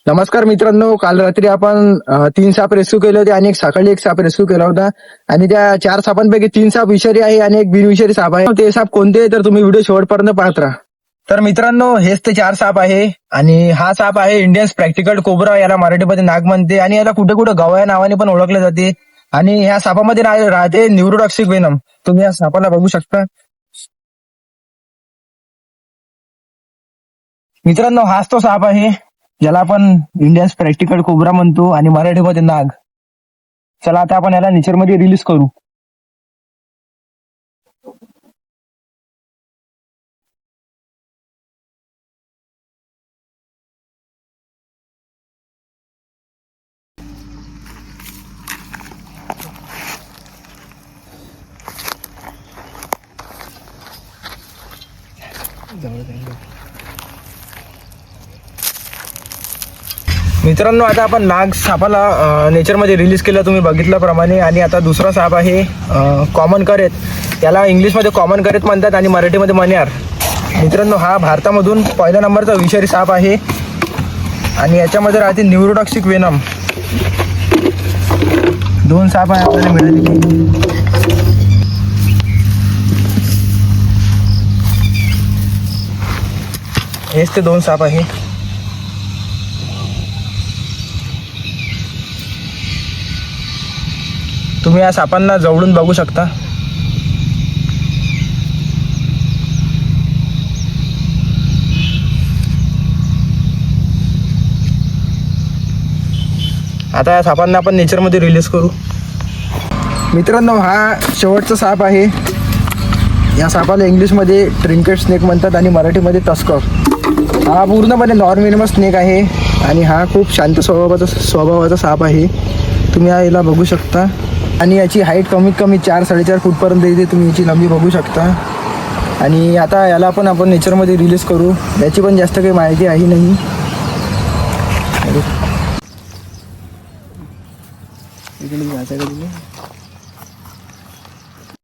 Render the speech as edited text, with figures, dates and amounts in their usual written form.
नमस्कार मित्रांनो, काल रात्री आपण 3 साप रेस्क्यू केले होते आणि सकाळी एक साप रेस्क्यू केला होता. आणि त्या 4 सापांपैकी 3 साप विषारी आहे आणि एक बिनविषारी साप आहे. ते साप कोणते तर तुम्ही व्हिडिओ शेवटपर्यंत पाहत राहा. तर मित्रांनो, हेच ते 4 साप आहे आणि हा साप आहे इंडियन स्पेक्टिकल्ड कोब्रा, याला मराठीमध्ये नाग म्हणते आणि याला कुठे कुठे गवया नावाने पण ओळखले जाते. आणि ह्या सापामध्ये राहते न्यूरोटॉक्सिक वेनम. तुम्ही या सापाला बघू शकता. मित्रांनो, हाच तो साप आहे ज्याला आपण इंडियन स्पेक्टिकल्ड कोब्रा म्हणतो आणि मराठीमध्ये नाग. चला आता आपण याला नेचरमध्ये रिलीज करू. मित्रांनो, आता आपण नाग सापाला नेचरमध्ये रिलीज केलं तुम्ही बघितल्याप्रमाणे. आणि आता दुसरा साप आहे कॉमन करेत. याला इंग्लिशमध्ये कॉमन करेत म्हणतात आणि मराठीमध्ये मण्यार. मित्रांनो, हा भारतामधून पहिल्या नंबरचा विषारी साप आहे आणि याच्यामध्ये राहते न्यूरोटॉक्सिक वेनम. 2 साप आहे आपल्याला मिळालेले. हेच ते 2 साप आहे. तुम्ही या सापांना जवळून बघू शकता. आता या सापांना आपण नेचरमध्ये रिलीज करू. मित्रांनो, हा शेवटचा साप आहे. या सापाला इंग्लिशमध्ये ट्रिंकेट स्नेक म्हणतात आणि मराठीमध्ये टस्कर. हा पूर्णपणे नॉन वेनमस स्नेक आहे आणि हा खूप शांत स्वभावाचा साप आहे. तुम्ही याला बघू शकता. आणि याची हाईट कमीत कमी 4-4.5 फूटपर्यंत येते. तुम्ही याची लांबी बघू शकता. आणि आता याला पण आपण नेचरमध्ये रिलीज करू. याची पण जास्त काही माहिती आहे नाही. इकडे